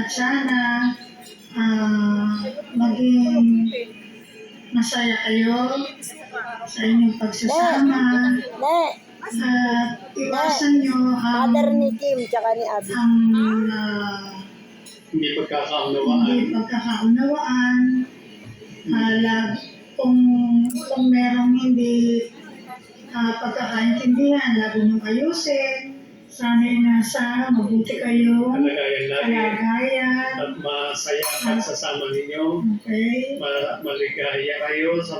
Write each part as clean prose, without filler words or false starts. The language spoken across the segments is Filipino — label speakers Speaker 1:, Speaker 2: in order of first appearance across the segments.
Speaker 1: At sana maging masaya kayo sa inyong pagsasama. At iwasan nyo
Speaker 2: Mother ni Kim, tsaka ni Abby.
Speaker 3: Hindi
Speaker 1: pagkakaunawaan. Kung merong hindi pagkakaintindihan, lagi nyo ayusin. Sana'y nasa mabuti kayo. Kalagayan.
Speaker 3: At masaya at sasama ninyo.
Speaker 1: Okay.
Speaker 3: Maligaya kayo sa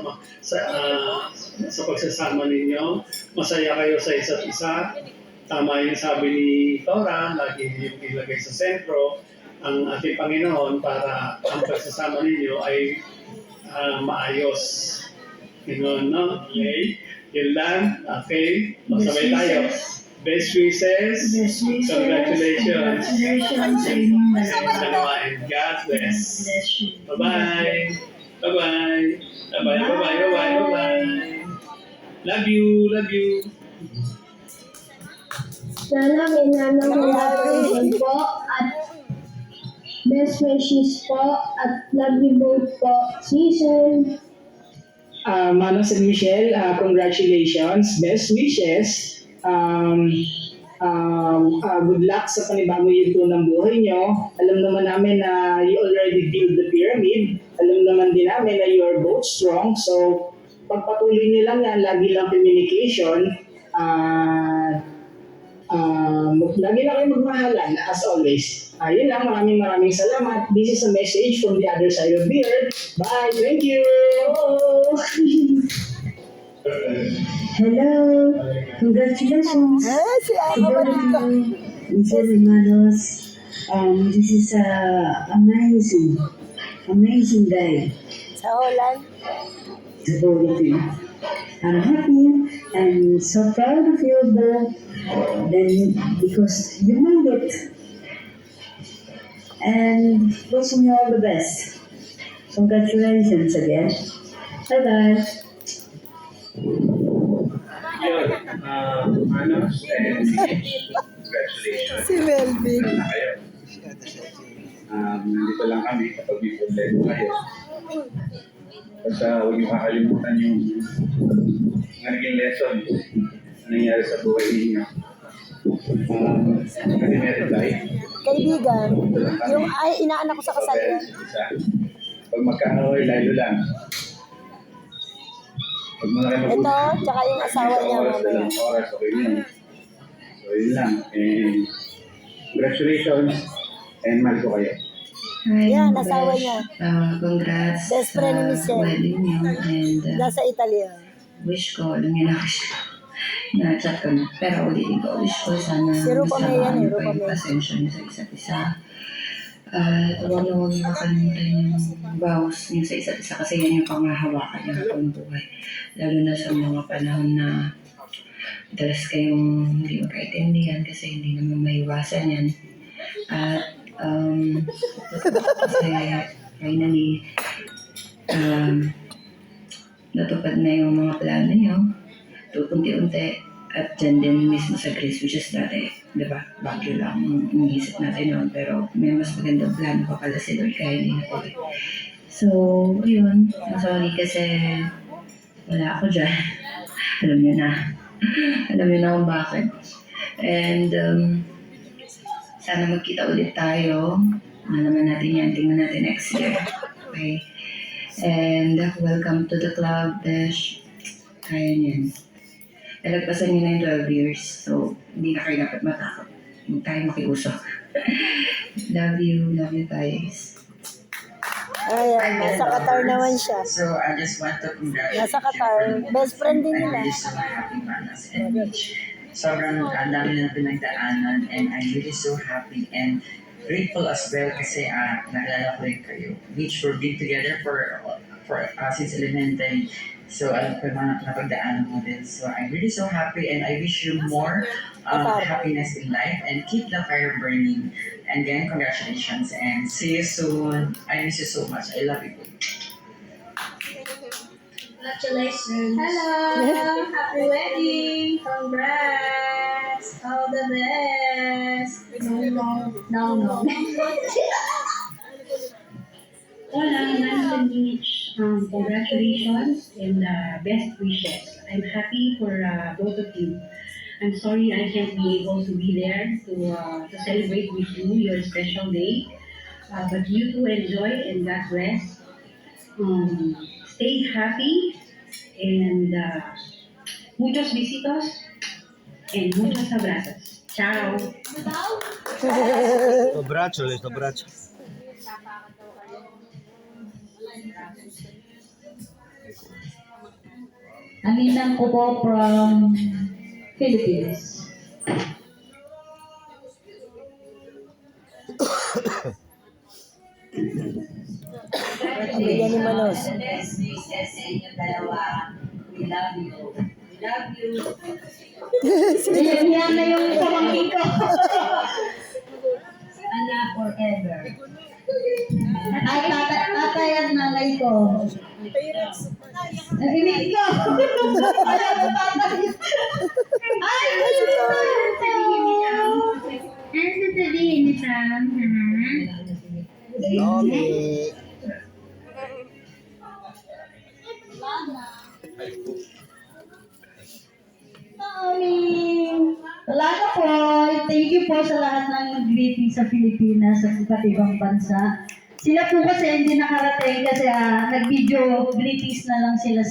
Speaker 3: pagsasama ninyo. Masaya kayo sa isa't isa. Tama yung sabi ni Tora, lagi yung ilagay sa sentro ang ating Panginoon para ang pagsasama ninyo ay maayos. Ganoon, no? Okay? Yun lang. Okay? Masabay tayo. Best wishes. Congratulations.
Speaker 1: Congratulations sa inyong dalawa.
Speaker 3: And God bless.
Speaker 1: Bless you.
Speaker 3: Bye-bye. Bye-bye. Bye-bye. Bye-bye. Bye-bye. Bye-bye. Love you. Love you.
Speaker 4: Sana minanong po at best wishes po at love you both po. See you soon.
Speaker 5: Manos and Michelle, congratulations. Best wishes. Good luck sa panibago yugto ng buhay nyo. Alam naman namin na you already built the pyramid. Alam naman din namin na you are both strong. So, pagpatuloy nyo lang yan, lagi lang communication. Lagi lang kayo magmahalan, as always. Yun lang, maraming salamat. This is a message from the other side of the earth. Bye, thank you!
Speaker 6: Hello, congratulations
Speaker 2: Si
Speaker 6: to
Speaker 2: Ava
Speaker 6: both of
Speaker 2: Marita.
Speaker 6: you, Michelle and Manos. This is amazing day
Speaker 2: Sa Holland.
Speaker 6: to both of you. I'm happy and so proud of you both, then because you made it, and wishing you all the best. Congratulations again. Bye bye.
Speaker 3: Yun. Manos and congratulations.
Speaker 2: Si Melvin.
Speaker 3: Na kayo. Nandito lang kami kapag may problema kayo. Basta huwag niyo kakalimutan yung naging lesson na nangyari sa buhay ninyo. Kasi may reply.
Speaker 2: Kaibigan. Yung inaanak ko sa kasal yan.
Speaker 3: Isa. Pag magkaaway, lalo lang. Pag malaki
Speaker 2: Ito,
Speaker 3: mabuti.
Speaker 2: tsaka yung asawa niya mamaya.
Speaker 3: Oras, okay yun. So, yun lang. And congratulations and mahal ko kayo.
Speaker 7: Hi,
Speaker 2: Yan, asawa niya.
Speaker 7: Congrats
Speaker 2: Best friend ni Michelle.
Speaker 7: wedding niyo and
Speaker 2: Nasa Italy.
Speaker 7: wish ko, alam niyo na wish ko. Na-chat ko na. Pero ulitin ko, wish ko sana
Speaker 2: Si Rupa May yan eh,
Speaker 7: masamaan
Speaker 2: Rupa
Speaker 7: pa yung
Speaker 2: May.
Speaker 7: pasensya niyo sa isa't isa. Huwag na huwag niyo makalimutan yung vows niyo sa isa't isa kasi yan yung panghahawakan niyo habang buhay. Lalo na sa mga panahon na dalas kayong hindi magkaintindihan kasi hindi naman maiwasan yan. At kasi finally natupad na yung mga plano nyo unti-unti at dyan din mismo sa Greece which is dati, di ba, Baguio lang ang iniisip natin noon pero may mas magandang plano pa pala si Lord kaya hindi na tuloy. So, ayun, sorry kasi wala ako dyan. Alam niyo na kung bakit. And sana magkita ulit tayo. Malaman natin yan. Tingnan natin next year. Okay? And welcome to the club, Besh. Kaya niyan. Nalagpasan niyo na yung 12 years. So, hindi na kayo dapat matakot. Huwag tayo makiusok. Love you guys.
Speaker 2: Ayan, nasa Qatar naman siya.
Speaker 8: So I just want to congratulate
Speaker 2: Nasa Qatar. Best friend din nila.
Speaker 8: I'm really so happy, Manas and Mitch. Sobrang ang dami na pinagdaanan and I'm really so happy and grateful as well kasi naalala ko rin kayo. Mitch, we've been together for since elementary. So alam ko yung mga napagdaanan mo din. So I'm really so happy and I wish you more happiness in life and keep the fire burning. And again, congratulations and see you soon. I miss you so much. I love you.
Speaker 4: Congratulations. Hello. Happy wedding. Congrats. All the best. No.
Speaker 9: Mitch, congratulations and best wishes. I'm happy for both of you. I'm sorry I can't be able to be there to celebrate with you your special day. But you two enjoy and God bless. Stay happy and muchos besitos and muchos abrazos. Ciao!
Speaker 10: Abraço.
Speaker 6: Ang inang ko po from Philippines.
Speaker 2: Bigyan ni Manos.
Speaker 6: Best wishes sa inyo dalawa. We love you. We love you. Yan na yung pamangkin ko. Sana forever. At tatay at nanay ko. Narinig ko. Ayaw ko tatay. Ay!
Speaker 9: Ano sabihin ni Sam, ha?
Speaker 2: Nomi.
Speaker 6: Morning! Talaga po, thank you po sa lahat ng greeting sa Pilipinas sa iba't ibang bansa. Sila po kasi hindi nakarating kasi nag-video greetings na lang sila sa